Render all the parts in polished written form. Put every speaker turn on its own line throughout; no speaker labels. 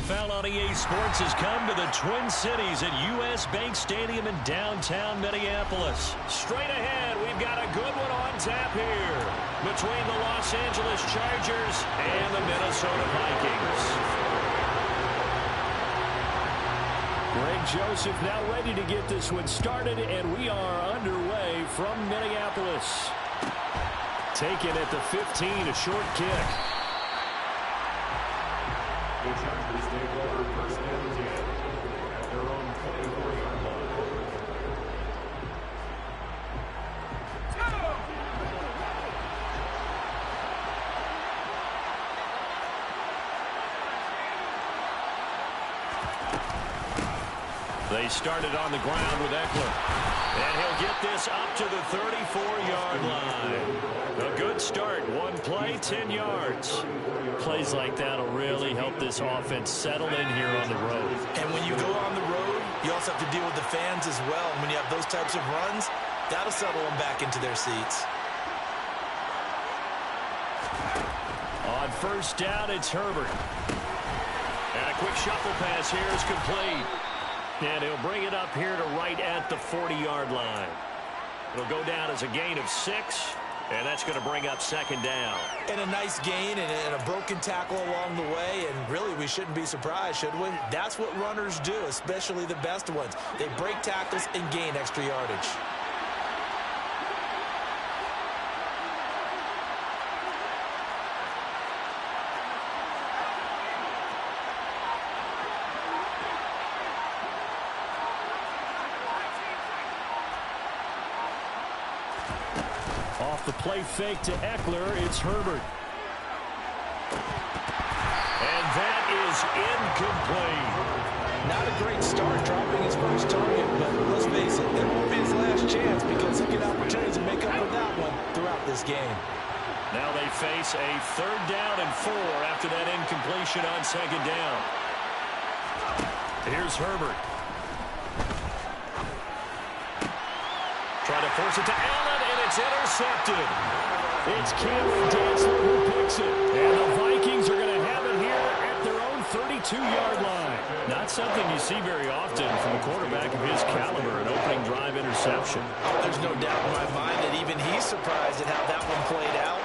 NFL on EA Sports has come to the Twin Cities at U.S. Bank Stadium in downtown Minneapolis. Straight ahead, we've got a good one on tap here between the Los Angeles Chargers and the Minnesota Vikings. Greg Joseph now ready to get this one started, and we are underway from Minneapolis. Taken at the 15, a short kick.
The Chargers take over first and 10 at their own 24-yard line.
They started on the ground with Eckler. And he'll get this up to the 34-yard line. A good start. One play, 10 yards. Plays like that will really help this offense settle in here on the road.
And when you go on the road, you also have to deal with the fans as well. And when you have those types of runs, that'll settle them back into their seats.
On first down, it's Herbert. And a quick shuffle pass here is complete. And he'll bring it up here to right at the 40-yard line. It'll go down as a gain of 6, and that's going to bring up second down.
And a nice gain and a broken tackle along the way, and really we shouldn't be surprised, should we? That's what runners do, especially the best ones. They break tackles and gain extra yardage.
Off the play fake to Eckler, it's Herbert. And that is incomplete.
Not a great start dropping his first target, but let's face it, it won't be his last chance because he'll get opportunities to make up for that one throughout this game.
Now they face a third down and 4 after that incompletion on second down. Here's Herbert. Trying to force it to Allen, and it's intercepted. It's Cameron Dantzler who picks it. And the Vikings are going to have it here at their own 32-yard line. Not something you see very often from a quarterback of his caliber, an opening drive interception.
There's no doubt in my mind that even he's surprised at how that one played out.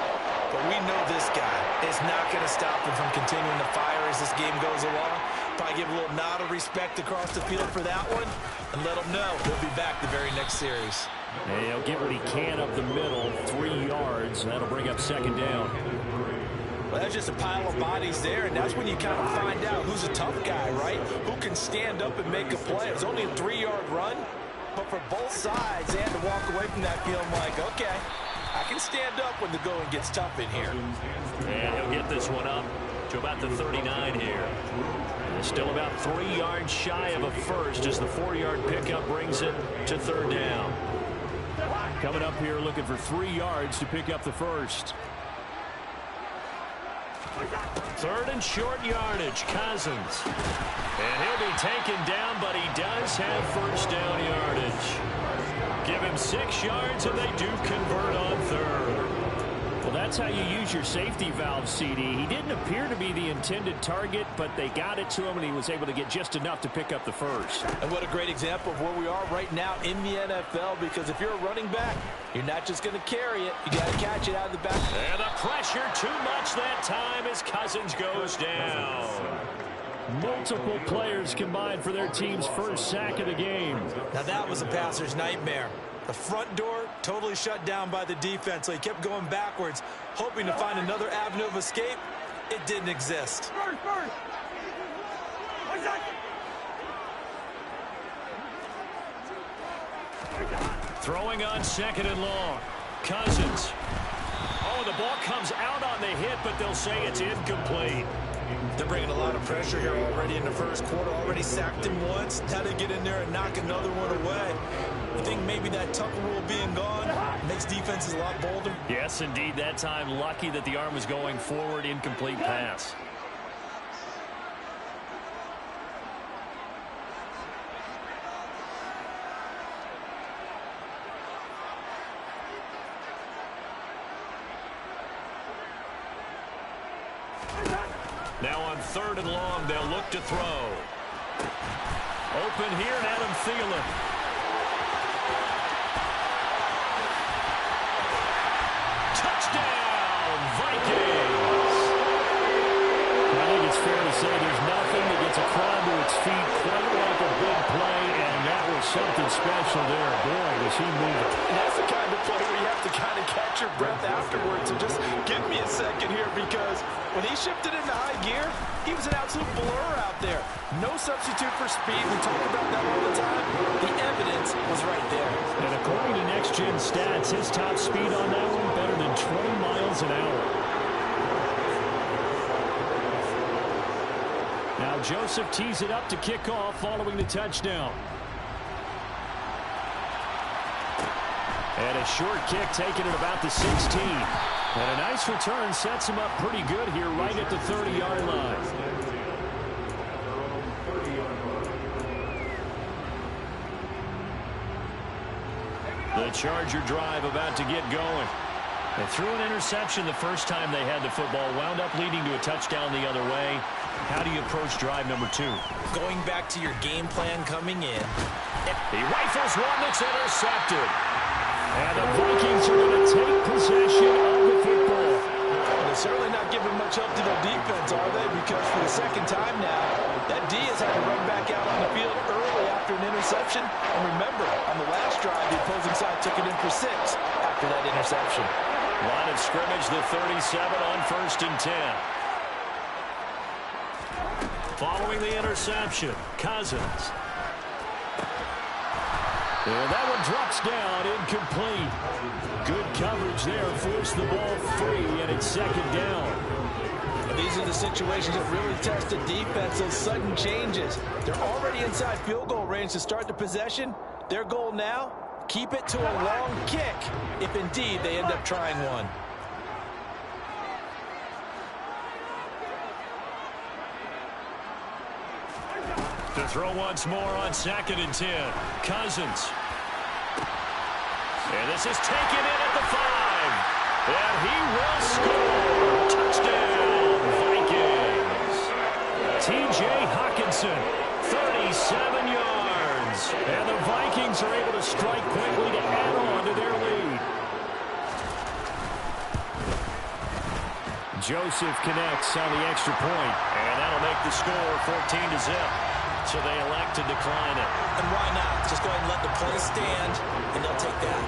But we know this guy is not going to stop him from continuing to fire as this game goes along. Probably give a little nod of respect across the field for that one and let him know he'll be back the very next series.
And he'll get what he can up the middle, 3 yards. That'll bring up second down.
Well, that's just a pile of bodies there, and that's when you kind of find out who's a tough guy, right? Who can stand up and make a play. It was only a 3-yard run, but for both sides, they had to walk away from that feeling like, okay, I can stand up when the going gets tough in here.
And he'll get this one up to about the 39 here. And still about 3 yards shy of a first as the 4-yard pickup brings it to third down. Coming up here looking for 3 yards to pick up the first. Third and short yardage, Cousins. And he'll be taken down, but he does have first down yardage. Give him 6 yards, and they do convert on third. Well, that's how you use your safety valve, CD. He didn't appear to be the intended target, but they got it to him, and he was able to get just enough to pick up the first.
And what a great example of where we are right now in the NFL, because if you're a running back, you're not just going to carry it. You got to catch it out of the back.
And the pressure too much that time as Cousins goes down. Multiple players combined for their team's first sack of the game.
Now that was a passer's nightmare. The front door totally shut down by the defense, so he kept going backwards, hoping to find another avenue of escape. It didn't exist.
Throwing on second and long. Cousins. Oh, the ball comes out on the hit, but they'll say it's incomplete.
They're bringing a lot of pressure here already in the first quarter. Already sacked him once. Now to get in there and knock another one away. I think maybe that Tucker rule being gone makes defenses a lot bolder.
Yes, indeed. That time, lucky that the arm was going forward. Incomplete pass. Now on 3rd and long, they'll look to throw. Open here, and Adam Thielen. Touchdown, Vikings! I think it's fair to say there's nothing that gets a crowd to its feet quite like a big play, and that was something special there. Boy, was he moving.
And that's the kind of play where you have to kind of catch your breath afterwards. So just give me a second here, because when he shifted into high gear, he was an absolute blur out there. No substitute for speed. We talk about that all the time. The evidence was right there.
And according to Next Gen Stats, his top speed on that one better than 20 miles an hour. Now Joseph tees it up to kick off following the touchdown. And a short kick taken at about the 16. And a nice return sets him up pretty good here right at the 30-yard line. The Charger drive about to get going. They threw an interception the first time they had the football, wound up leading to a touchdown the other way. How do you approach drive number 2?
Going back to your game plan coming in.
He rifles one that's intercepted. And the Vikings are going to take possession of the football.
They're certainly not giving much help to their defense, are they? Because for the second time now, that D has had to run back out on the field early after an interception. And remember, on the last drive, the opposing side took it in for 6 after that interception.
Line of scrimmage, the 37 on 1st and 10. Following the interception, Cousins. And that one drops down, incomplete. Good coverage there, forced the ball free, and it's 2nd down.
And these are the situations that really test the defense, those sudden changes. They're already inside field goal range to start the possession. Their goal now, keep it to a long kick, if indeed they end up trying one.
To throw once more on 2nd and 10. Cousins. And this is taken in at the 5. And he will score. Touchdown, Vikings. T.J. Hockenson, 37 yards. And the Vikings are able to strike quickly to add on to their lead. Joseph connects on the extra point. And that'll make the score 14-0. So they elect to decline it.
And why not? Just go ahead and let the play stand, and they'll take that.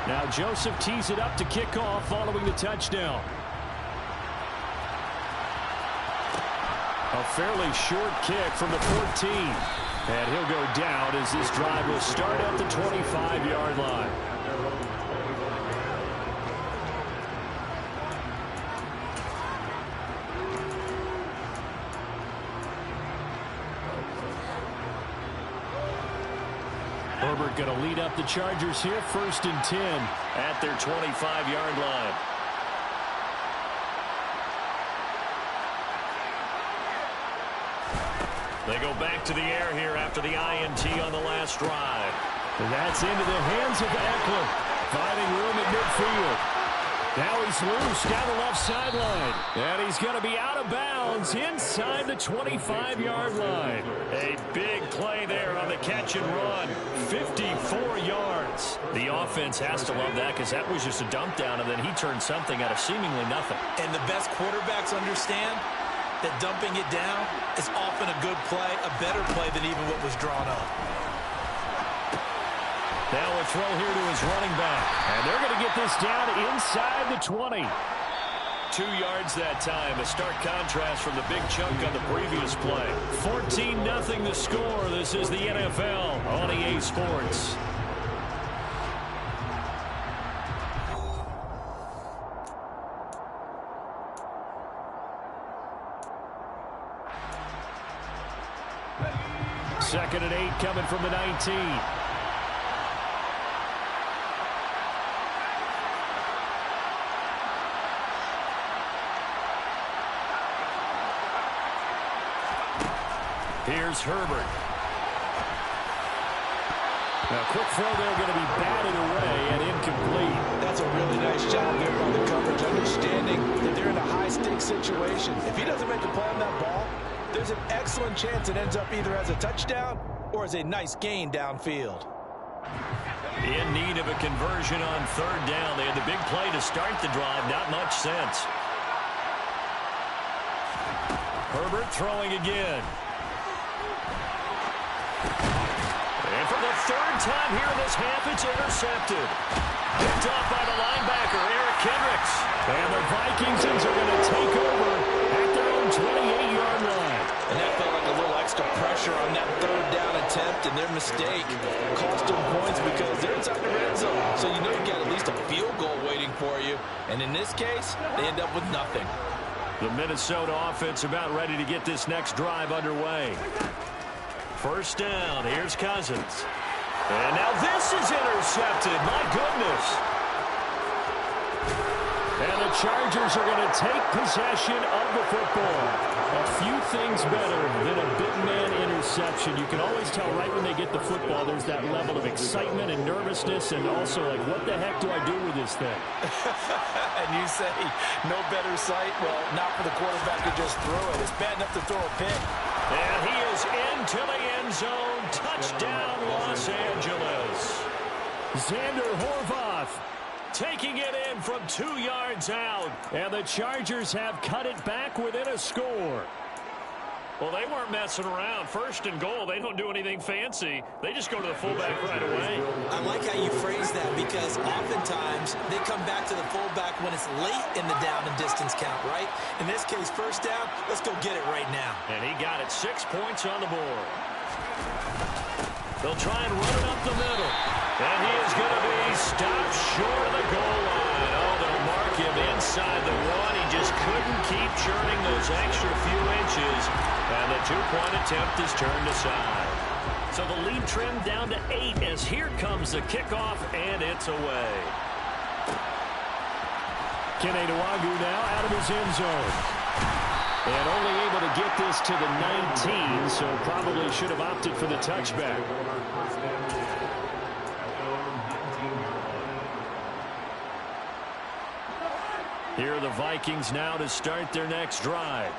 Now Joseph tees it up to kick off following the touchdown. A fairly short kick from the 14. And he'll go down as this drive will start at the 25-yard line. Herbert going to lead up the Chargers here, 1st and 10 at their 25-yard line. They go back to the air here after the INT on the last drive. And that's into the hands of Eckler, finding room at midfield. Now he's loose down the left sideline. And he's going to be out of bounds inside the 25-yard line. A big play there on the catch and run. 54 yards. The offense has to love that because that was just a dump down, and then he turned something out of seemingly nothing.
And the best quarterbacks understand that dumping it down is often a good play, a better play than even what was drawn up.
Now a throw here to his running back. And they're going to get this down inside the 20. 2 yards that time. A stark contrast from the big chunk on the previous play. 14-0 the score. This is the NFL on EA Sports. Second and 8 coming from the 19. Here's Herbert. Now, quick throw there, going to be batted away and incomplete.
That's a really nice job there on the coverage, understanding that stick situation. If he doesn't make a play on that ball, there's an excellent chance it ends up either as a touchdown or as a nice gain downfield.
In need of a conversion on third down. They had the big play to start the drive. Not much sense. Herbert throwing again. And for the third time here in this half, it's intercepted. Picked off by the linebacker, Eric Kendricks. And the Vikings are going to take over at their own 28-yard line.
And that felt like a little extra pressure on that third down attempt, and their mistake cost them points because they're inside the red zone. So you know you got at least a field goal waiting for you. And in this case, they end up with nothing.
The Minnesota offense about ready to get this next drive underway. First down, here's Cousins. And now this is intercepted. My goodness. And the Chargers are going to take possession of the football. A few things better than a big man interception. You can always tell right when they get the football, there's that level of excitement and nervousness, and also like, what the heck do I do with this thing?
And you say, no better sight? Well, not for the quarterback to just throw it. It's bad enough to throw a pick.
And he is into the end zone. Touchdown, Los Angeles. Xander Horvath taking it in from 2 yards out. And the Chargers have cut it back within a score. Well, they weren't messing around. First and goal, they don't do anything fancy. They just go to the fullback right away.
I like how you phrase that because oftentimes they come back to the fullback when it's late in the down and distance count, right? In this case, first down, let's go get it right now.
And he got it 6 points on the board. They'll try and run it up the middle. And he is going to be stopped short of the goal line. Oh, they'll mark him inside the one. He just couldn't keep churning those extra few inches. And the two-point attempt is turned aside. So the lead trimmed down to 8 as here comes the kickoff, and it's away. Kene Nwangwu now out of his end zone. And only able to get this to the 19, so probably should have opted for the touchback. Here are the Vikings now to start their next drive.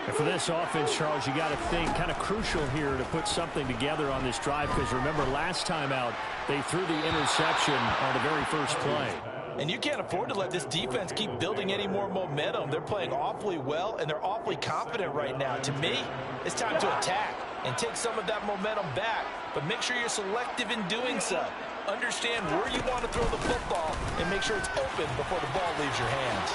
And for this offense, Charles, you got to think kind of crucial here to put something together on this drive because remember last time out they threw the interception on the very first play.
And you can't afford to let this defense keep building any more momentum. They're playing awfully well, and they're awfully confident right now. To me, it's time to attack and take some of that momentum back, but make sure you're selective in doing so. Understand where you want to throw the football and make sure it's open before the ball leaves your hands.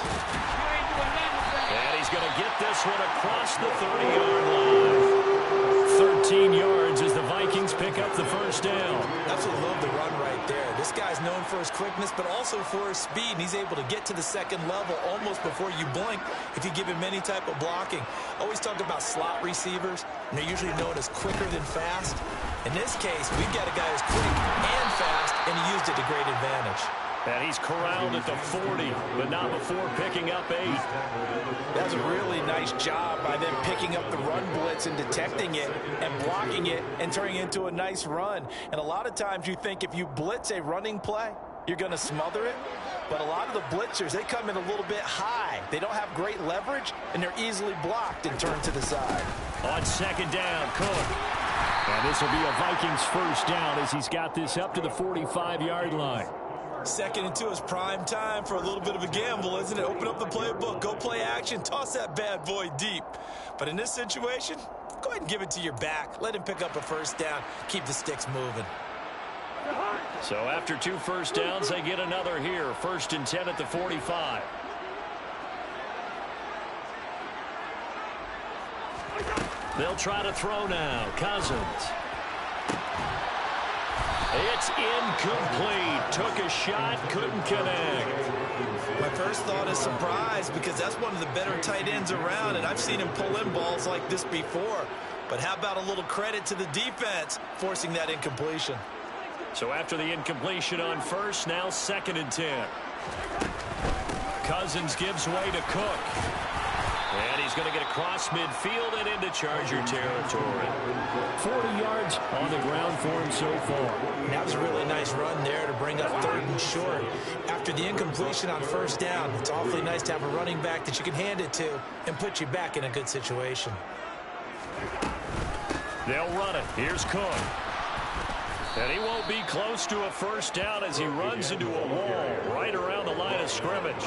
And he's going to get this one across the 30-yard line. 13 yards as the Vikings pick up the first down.
Absolutely love the run right there. This guy's known for his quickness, but also for his speed, and he's able to get to the second level almost before you blink if you give him any type of blocking. Always talk about slot receivers, and they're usually known as quicker than fast. In this case, we've got a guy who's quick and fast, and he used it to great advantage.
And he's corralled at the 40, but not before picking up 8.
That's a really nice job by them picking up the run blitz and detecting it and blocking it and turning it into a nice run. And a lot of times you think if you blitz a running play, you're going to smother it. But a lot of the blitzers, they come in a little bit high. They don't have great leverage, and they're easily blocked and turned to the side.
On second down, Cook. And this will be a Vikings first down as he's got this up to the 45-yard line.
Second and 2 is prime time for a little bit of a gamble, isn't it? Open up the playbook, go play action, toss that bad boy deep. But in this situation, go ahead and give it to your back. Let him pick up a first down. Keep the sticks moving.
So after 2 first downs, they get another here. First and 10 at the 45. They'll try to throw now. Cousins. It's incomplete. Took a shot, couldn't connect.
My first thought is surprise because that's one of the better tight ends around, and I've seen him pull in balls like this before. But how about a little credit to the defense forcing that incompletion?
So after the incompletion on first, now second and 10. Cousins gives way to Cook. And he's going to get across midfield and into Charger territory. 40 yards on the ground for him so far.
That was a really nice run there to bring up third and short. After After the incompletion on first down, it's awfully nice to have a running back that you can hand it to and put you back in a good situation.
They'll run it. Here's Cook. And he won't be close to a first down as he runs into a wall right around the line of scrimmage.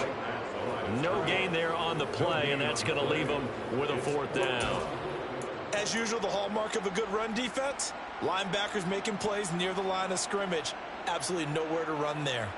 No gain there on the play, and that's going to leave him with a fourth down.
As usual, the hallmark of a good run defense, linebackers making plays near the line of scrimmage. Absolutely nowhere to run there.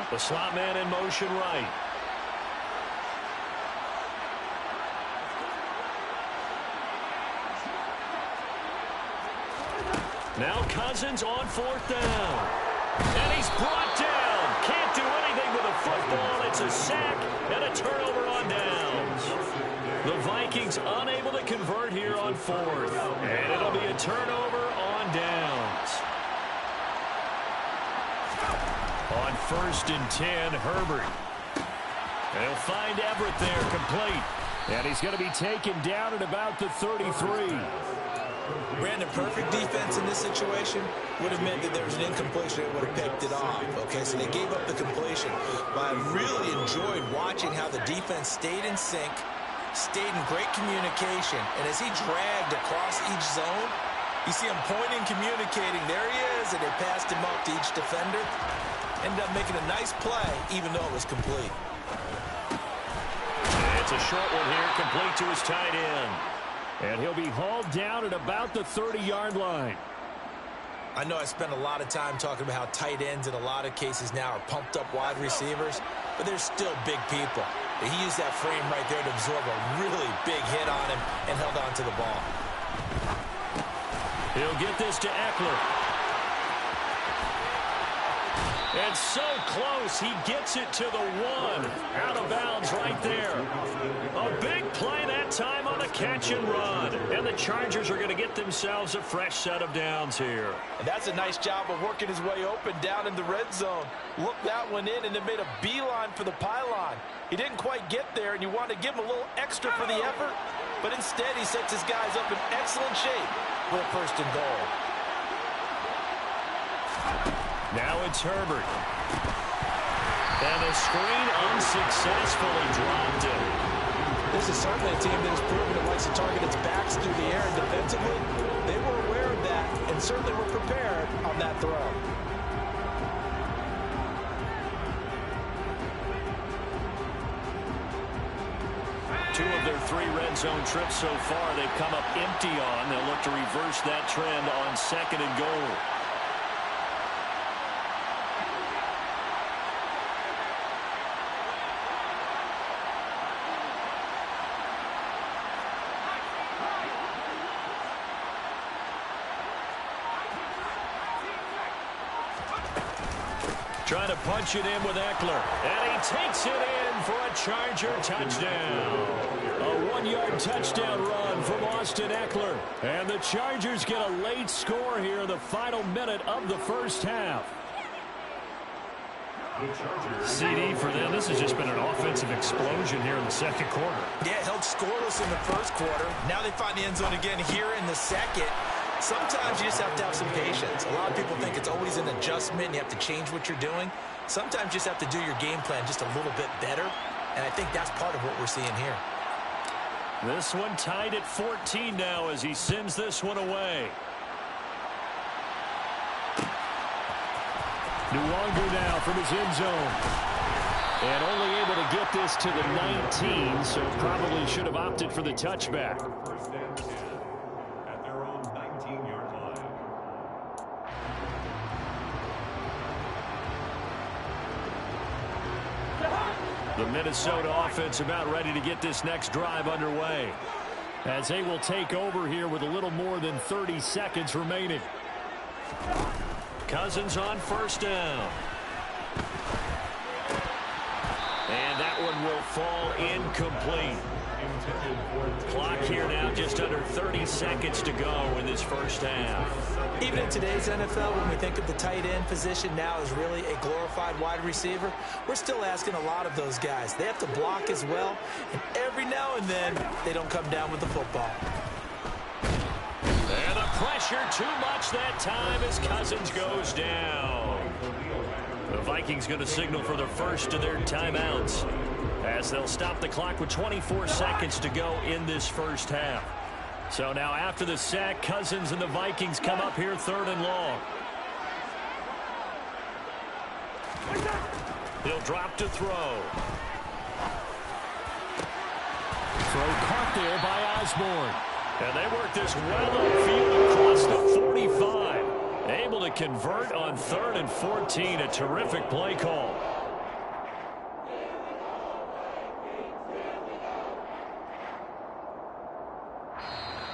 The slot man in motion right. Now Cousins on fourth down. And he's brought down. Can't do anything with a football. It's a sack and a turnover on downs. The Vikings unable to convert here on fourth. And it'll be a turnover on downs. On 1st and 10, Herbert. And he'll find Everett there, complete. And he's going to be taken down at about the 33.
Brandon, perfect defense in this situation would have meant that there was an incompletion that would have picked it off. Okay, so they gave up the completion. But I really enjoyed watching how the defense stayed in sync, stayed in great communication. And as he dragged across each zone, you see him pointing, communicating. There he is, and they passed him up to each defender. Ended up making a nice play, even though it was complete.
It's a short one here, complete to his tight end. And he'll be hauled down at about the 30-yard line.
I know I spent a lot of time talking about how tight ends in a lot of cases now are pumped-up wide receivers, but they're still big people. He used that frame right there to absorb a really big hit on him and held on to the ball.
He'll get this to Eckler. And so close, he gets it to the 1. Out of bounds right there. A big play that time on a catch and run. And the Chargers are going to get themselves a fresh set of downs here.
And that's a nice job of working his way open down in the red zone. Looked that one in and then made a beeline for the pylon. He didn't quite get there, and you want to give him a little extra for the effort. But instead, he sets his guys up in excellent shape for a 1st and goal.
Now it's Herbert. And the screen unsuccessfully dropped him.
This is certainly a team that has proven it likes to target its backs through the air and defensively. They were aware of that and certainly were prepared on that throw.
Two of their 3 red zone trips so far they've come up empty on. They'll look to reverse that trend on 2nd and goal. Trying to punch it in with Eckler. And he takes it in for a Charger touchdown. A 1-yard touchdown run from Austin Eckler. And the Chargers get a late score here in the final minute of the first half. CD for them, this has just been an offensive explosion here in the second quarter.
Yeah, held scoreless in the first quarter. Now they find the end zone again here in the second. Sometimes you just have to have some patience. A lot of people think it's always an adjustment. You have to change what you're doing. Sometimes you just have to do your game plan just a little bit better. And I think that's part of what we're seeing here.
This one tied at 14 now as he sends this one away. Nwangu now from his end zone. And only able to get this to the 19, so probably should have opted for the touchback.
First and 10 at their own 19-yard line.
The Minnesota offense about ready to get this next drive underway, as they will take over here with a little more than 30 seconds remaining. Cousins on first down. And that one will fall incomplete. Clock here now just under 30 seconds to go in this first half.
Even in today's NFL, when we think of the tight end position now as really a glorified wide receiver, we're still asking a lot of those guys. They have to block as well, and every now and then they don't come down with the football.
And the pressure too much that time as Cousins goes down. The Vikings going to signal for the first of their timeouts as they'll stop the clock with 24 seconds to go in this first half. So now after the sack, Cousins and the Vikings come up here 3rd and long. He'll drop to throw. Throw caught there by Osborne. And they work this well upfield across the 45. Able to convert on 3rd and 14. A terrific play call.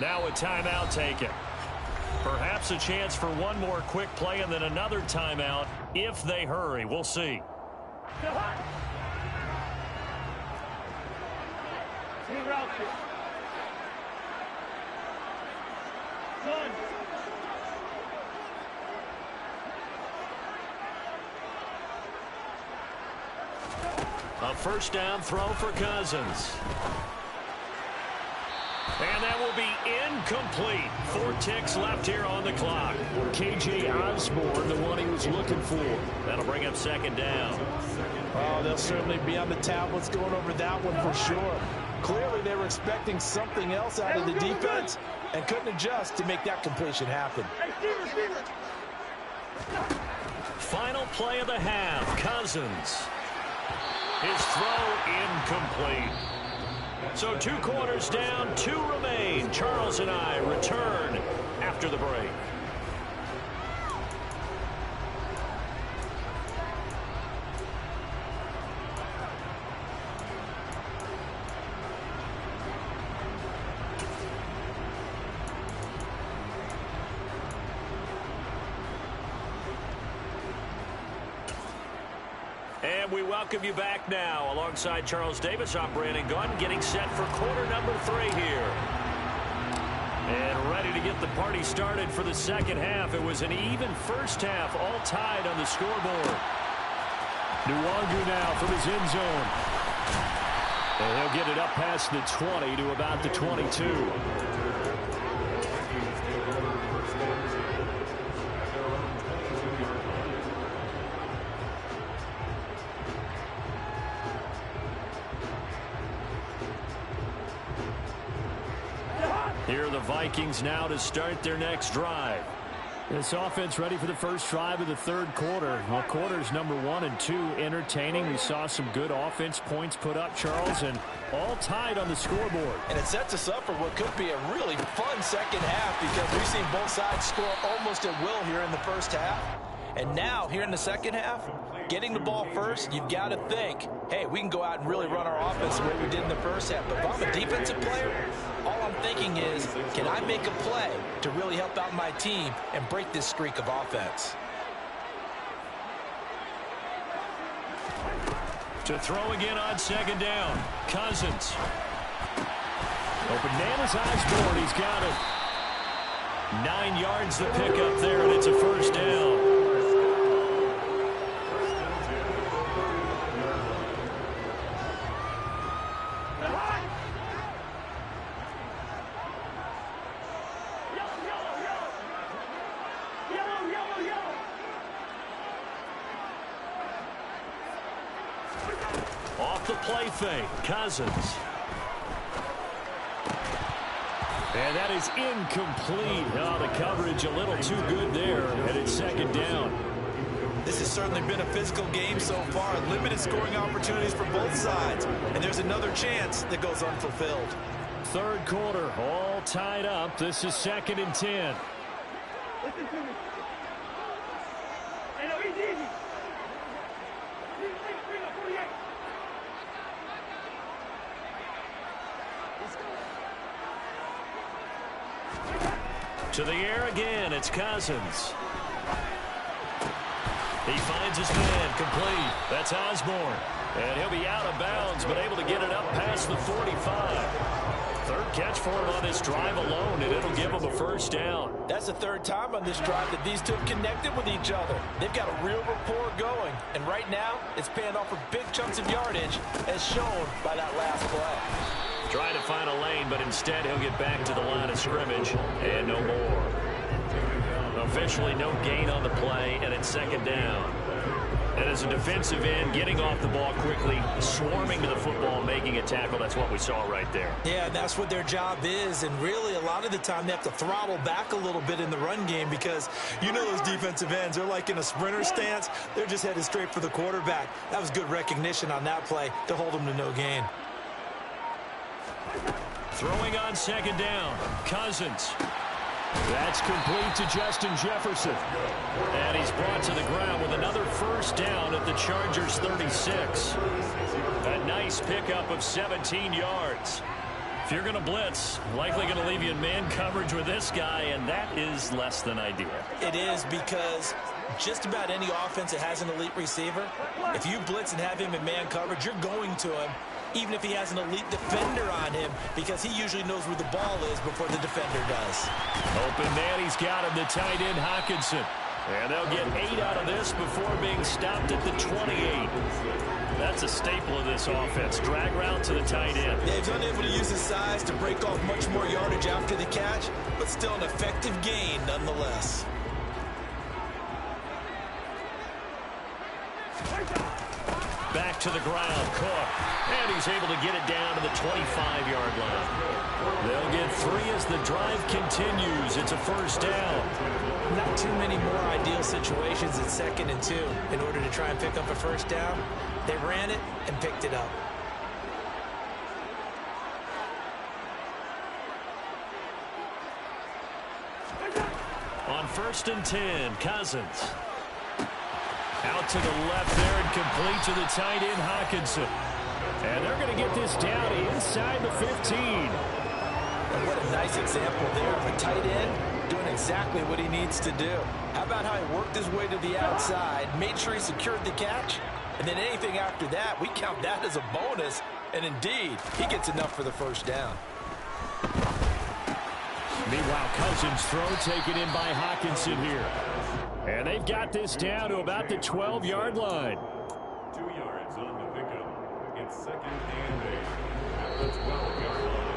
Now a timeout taken. Perhaps a chance for one more quick play and then another timeout if they hurry. We'll see. A first down throw for Cousins. And that will be incomplete. 4 ticks left here on the clock. K.J. Osborne, the one he was looking for. That'll bring up 2nd down.
Oh, they'll certainly be on the tablets going over that one for sure. Clearly, they were expecting something else out of the defense and couldn't adjust to make that completion happen.
Final play of the half. Cousins. His throw incomplete. So 2 quarters down, 2 remain. Charles and I return after the break. And we welcome you back now. Alongside Charles Davis, I'm Brandon Gunn, getting set for quarter number 3 here. And ready to get the party started for the second half. It was an even first half, all tied on the scoreboard. Nwangu now from his end zone. And he'll get it up past the 20 to about the 22. Here are the Vikings now to start their next drive.
This offense ready for the first drive of the 3rd quarter. Well, quarters number 1 and 2 entertaining. We saw some good offense points put up, Charles, and all tied on the scoreboard.
And it sets us up for what could be a really fun second half because we've seen both sides score almost at will here in the first half. And now, here in the second half, getting the ball first, you've got to think, hey, we can go out and really run our offense the way we did in the first half. But if I'm a defensive player, all I'm thinking is, can I make a play to really help out my team and break this streak of offense?
To throw again on 2nd down. Cousins.
Oh, bananas Osborne, he's got it.
9 yards to pick up there, and it's a first down. Off the play fake, Cousins. And that is incomplete. Oh, the coverage a little too good there, and it's 2nd down.
This has certainly been a physical game so far. Limited scoring opportunities for both sides. And there's another chance that goes unfulfilled.
3rd quarter, all tied up. This is 2nd and 10.
Listen to me. Hey, no, he's easy. Bring up 48.
To the air again, it's Cousins. He finds his man, complete. That's Osborne. And he'll be out of bounds, but able to get it up past the 45. Third catch for him on this drive alone, and it'll give him a first down.
That's the third time on this drive that these two have connected with each other. They've got a real rapport going, and right now it's paying off for big chunks of yardage, as shown by that last play.
Trying to find a lane, but instead he'll get back to the line of scrimmage, and no more. Officially no gain on the play, and it's second down. And as a defensive end, getting off the ball quickly, swarming to the football, making a tackle, that's what we saw right there.
Yeah, and that's what their job is, and really a lot of the time they have to throttle back a little bit in the run game because you know those defensive ends, they're like in a sprinter stance. They're just headed straight for the quarterback. That was good recognition on that play to hold them to no gain.
Throwing on second down, Cousins. That's complete to Justin Jefferson. And he's brought to the ground with another first down at the Chargers' 36. A nice pickup of 17 yards. If you're going to blitz, likely going to leave you in man coverage with this guy, and that is less than ideal.
It is, because just about any offense that has an elite receiver, if you blitz and have him in man coverage, you're going to him, even if he has an elite defender on him, because he usually knows where the ball is before the defender does.
Open man, he's got him, the tight end Hockenson. And they'll get 8 out of this before being stopped at the 28. That's a staple of this offense. Drag route to the tight end.
Yeah, he's unable to use his size to break off much more yardage after the catch, but still an effective gain nonetheless.
Back to the ground, Cook. And he's able to get it down to the 25-yard line. They'll get 3 as the drive continues. It's a first down.
Not too many more ideal situations at 2nd and 2 in order to try and pick up a first down. They ran it and picked it up.
On 1st and 10, Cousins. Out to the left there and complete to the tight end, Hockenson. And they're going to get this down inside the 15.
And what a nice example there of a tight end doing exactly what he needs to do. How about how he worked his way to the outside, made sure he secured the catch, and then anything after that, we count that as a bonus. And indeed, he gets enough for the first down.
Meanwhile, Cousins' throw taken in by Hockenson here. And they've got this down to about the 12-yard line.
2 yards on the pickup. It's 2nd and 8 at the 12-yard line.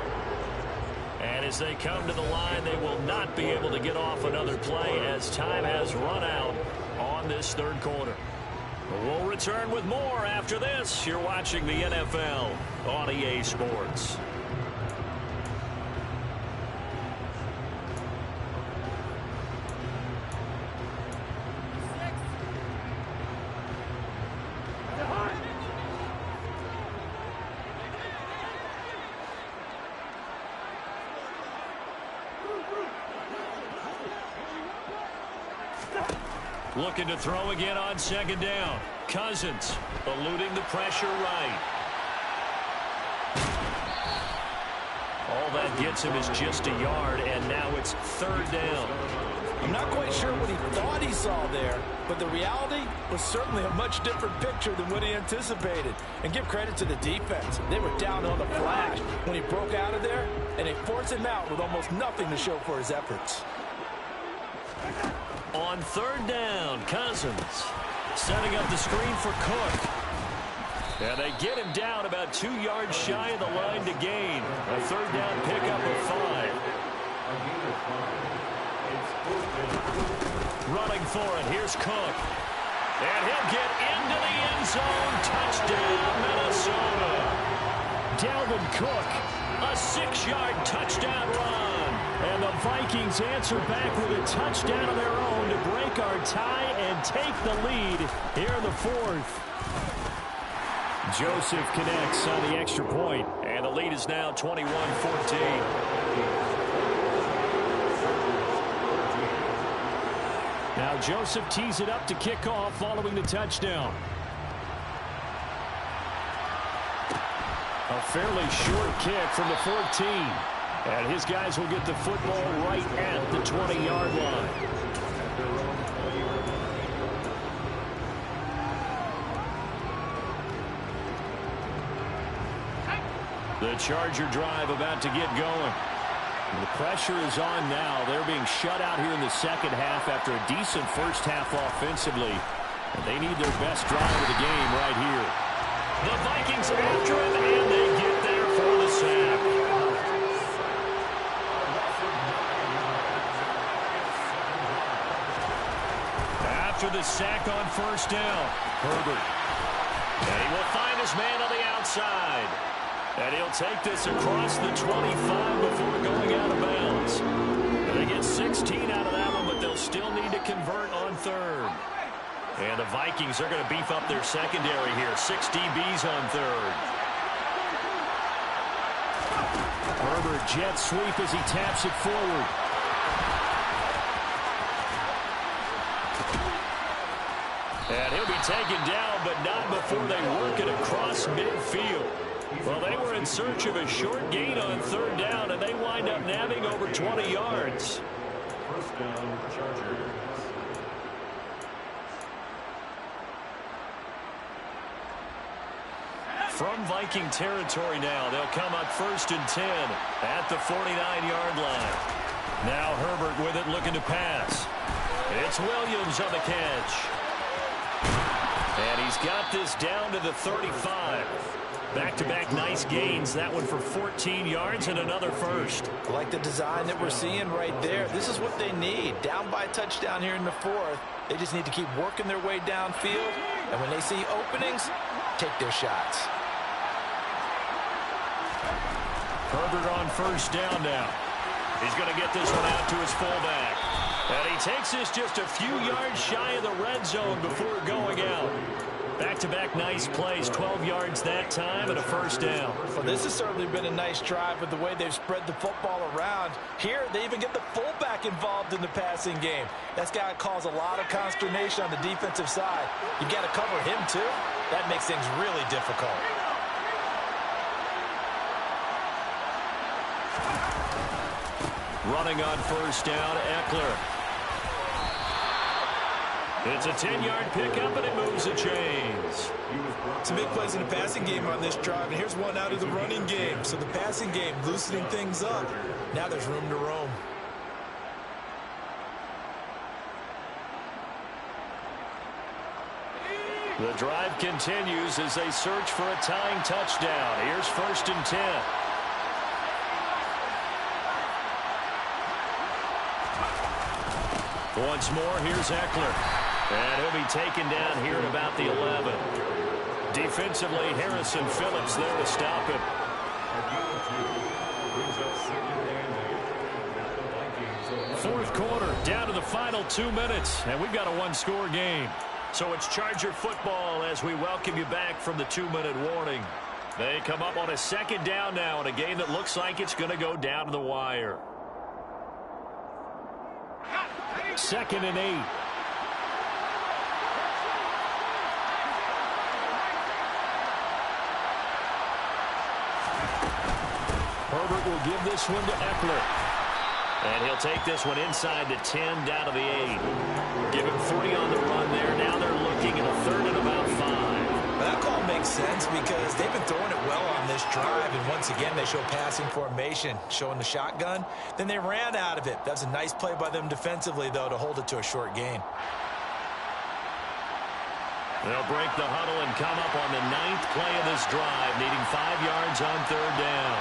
And as they come to the line, they will not be able to get off another play as time has run out on this third quarter. We'll return with more after this. You're watching the NFL on EA Sports. Looking to throw again on second down. Cousins eluding the pressure right. All that gets him is just a yard, and now it's 3rd down.
I'm not quite sure what he thought he saw there, but the reality was certainly a much different picture than what he anticipated. And give credit to the defense. They were down on the flash when he broke out of there, and they forced him out with almost nothing to show for his efforts.
On 3rd down, Cousins setting up the screen for Cook. And they get him down about 2 yards shy of the line to gain. A 3rd down pickup of 5. Running for it, here's Cook. And he'll get into the end zone. Touchdown, Minnesota. Dalvin Cook, a 6-yard touchdown run. And the Vikings answer back with a touchdown of their own to break our tie and take the lead here in the 4th. Joseph connects on the extra point, and the lead is now 21-14. Now Joseph tees it up to kick off following the touchdown. A fairly short kick from the 14. And his guys will get the football right at the 20-yard line. The Charger drive about to get going.
The pressure is on now. They're being shut out here in the second half after a decent first half offensively. And they need their best drive of the game right here.
The Vikings are after him, and they get there for the sack. After the sack on first down, Herbert. And he will find his man on the outside. And he'll take this across the 25 before going out of bounds. And they get 16 out of that one, but they'll still need to convert on third. And the Vikings are going to beef up their secondary here. 6 DBs on third.
Herbert jet sweep as he taps it forward.
And he'll be taken down, but not before they work it across midfield. Well, they were in search of a short gain on third down, and they wind up nabbing over 20 yards.
First down, Chargers.
From Viking territory now, they'll come up 1st and 10 at the 49-yard line. Now Herbert with it, looking to pass. It's Williams on the catch. And he's got this down to the 35. Back-to-back nice gains. That one for 14 yards and another first.
I like the design that we're seeing right there. This is what they need. Down by a touchdown here in the fourth. They just need to keep working their way downfield. And when they see openings, take their shots.
Herbert on first down now. He's going to get this one out to his fullback. And he takes this just a few yards shy of the red zone before going out. Back-to-back nice plays, 12 yards that time and a first down.
Well, this has certainly been a nice drive with the way they've spread the football around. Here, they even get the fullback involved in the passing game. That's got to cause a lot of consternation on the defensive side. You've got to cover him, too. That makes things really difficult.
Running on first down, Eckler. It's a 10-yard pickup, and it moves the chains.
Some big plays in the passing game on this drive, and here's one out of the running game. So the passing game loosening things up. Now there's room to roam.
The drive continues as they search for a tying touchdown. Here's 1st and 10. Once more, here's Eckler. And he'll be taken down here at about the 11. Defensively, Harrison Phillips there to stop him. Fourth quarter, down to the final 2 minutes, and we've got a one-score game. So it's Charger football as we welcome you back from the 2-minute warning. They come up on a second down now in a game that looks like it's going to go down to the wire.
2nd and 8. Herbert will give this one to Eckler.
And he'll take this one inside the 10, down to the 8. Give him 3 on the run there. Now they're looking at a 3rd and about 5.
That call makes sense because they've been throwing it well on this drive. And once again, they show passing formation, showing the shotgun. Then they ran out of it. That's a nice play by them defensively, though, to hold it to a short gain.
They'll break the huddle and come up on the 9th play of this drive, needing 5 yards on 3rd down.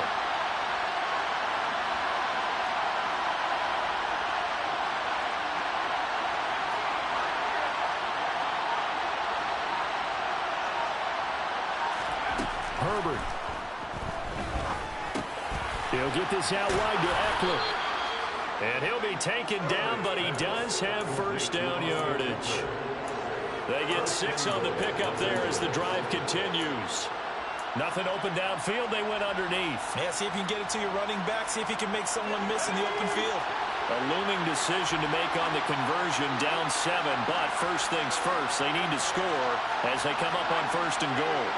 Herbert. He'll get this out wide to Eckler.
And he'll be taken down, but he does have first down yardage. They get 6 on the pickup there as the drive continues. Nothing open downfield. They went underneath.
Yeah, see if you can get it to your running back. See if you can make someone miss in the open field.
A looming decision to make on the conversion, down 7. But first things first, they need to score as they come up on 1st and goal.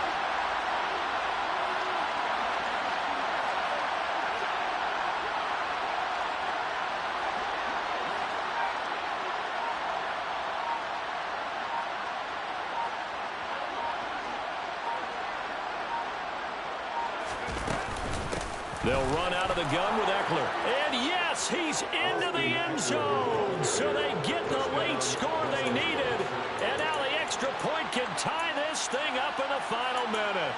They'll run out of the gun with Eckler. And yes, he's into the end zone. So they get the late score they needed. And now the extra point can tie this thing up in the final minute.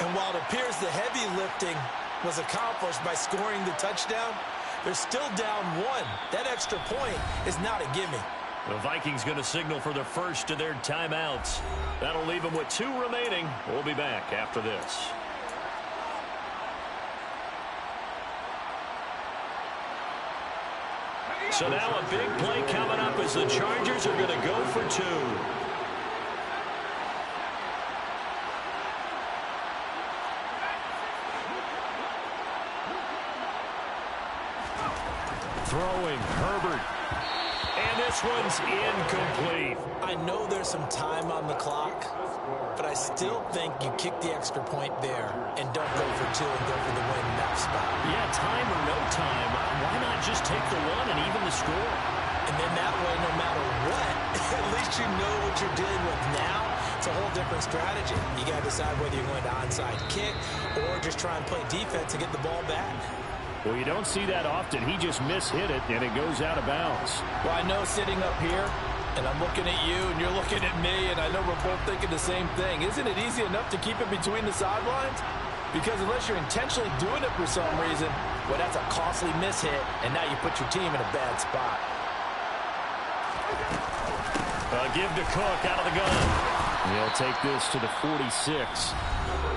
And while it appears the heavy lifting was accomplished by scoring the touchdown, they're still down one. That extra point is not a gimme.
The Vikings going to signal for the first of their timeouts. That'll leave them with 2 remaining. We'll be back after this. So now a big play coming up as the Chargers are going to go for 2. Throwing, Herbert. And this one's incomplete.
I know there's some time on the clock, but I still think you kick the extra point there and don't go for 2 and go for the win in that spot.
Yeah, time or no time, why not just take the 1 and even the score?
And then that way, no matter what, at least you know what you're dealing with now. It's a whole different strategy. You got to decide whether you're going to onside kick or just try and play defense and get the ball back.
Well, you don't see that often. He just mishit it, and it goes out of bounds.
Well, I know sitting up here, and I'm looking at you, and you're looking at me, and I know we're both thinking the same thing. Isn't it easy enough to keep it between the sidelines? Because unless you're intentionally doing it for some reason, well, that's a costly mishit, and now you put your team in a bad spot.
Give to Cook out of the gun.
He'll take this to the 46.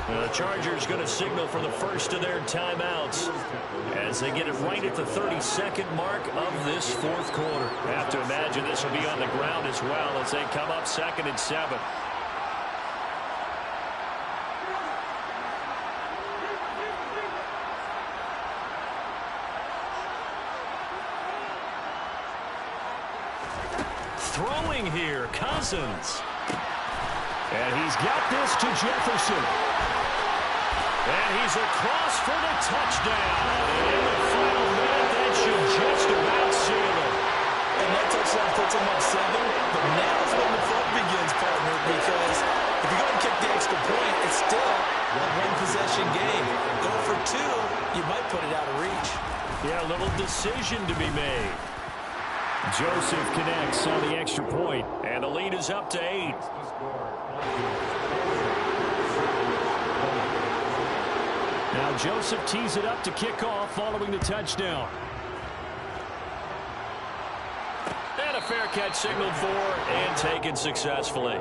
The Chargers going to signal for the first of their timeouts as they get it right at the 32nd mark of this 4th quarter. I have to imagine this will be on the ground as well as they come up 2nd and 7. Throwing here, Cousins. And he's got this to Jefferson. And he's across for the touchdown. In the final minute, that should just about seal it.
And that touchdown puts them up 7. But now's when the fun begins, partner, because if you go and kick the extra point, it's still a one-possession game. Go for 2, you might put it out of reach.
Yeah, a little decision to be made.
Joseph connects on the extra point.
And the lead is up to 8.
Now Joseph tees it up to kick off following the touchdown.
And a fair catch signaled for and taken successfully.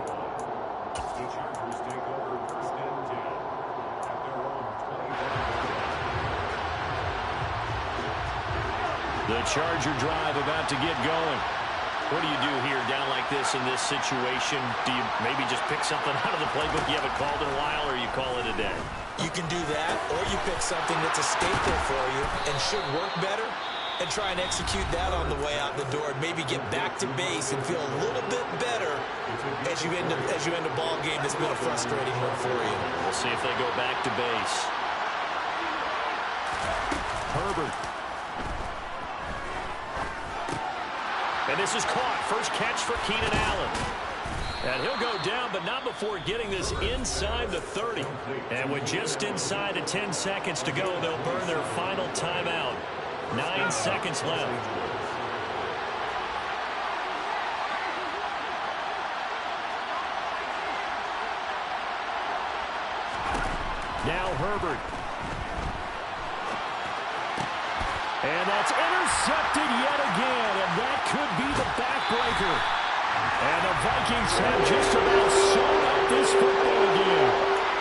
The Charger drive about to get going. What do you do here down like this in this situation? Do you maybe just pick something out of the playbook you haven't called in a while, or you call it a day?
You can do that, or you pick something that's a staple for you and should work better and try and execute that on the way out the door and maybe get back to base and feel a little bit better as you end a ball game that's been a frustrating one for you.
We'll see if they go back to base. Herbert. And this is caught. First catch for Keenan Allen. And he'll go down, but not before getting this inside the 30. And with just inside of 10 seconds to go, they'll burn their final timeout. 9 seconds left. Now Herbert. And that's intercepted yet again, and that could be the backbreaker. And the Vikings have just about sewn up this football game.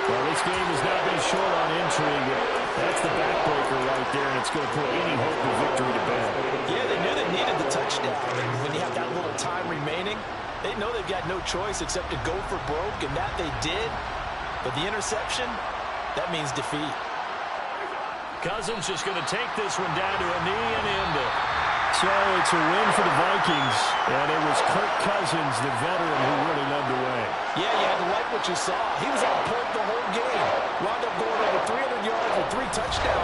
Well, this game has not been short on intrigue. That's the backbreaker right there, and it's going to put any hope of victory to bed.
Yeah, they knew they needed the touchdown. And when you have that little time remaining, they know they've got no choice except to go for broke, and that they did. But the interception, that means defeat.
Cousins just going to take this one down to a knee and end it.
So it's a win for the Vikings, and it was Kirk Cousins, the veteran, who really led the way.
Yeah, you had to like what you saw. He was on point the whole game. Wound up going over 300 yards with 3 touchdowns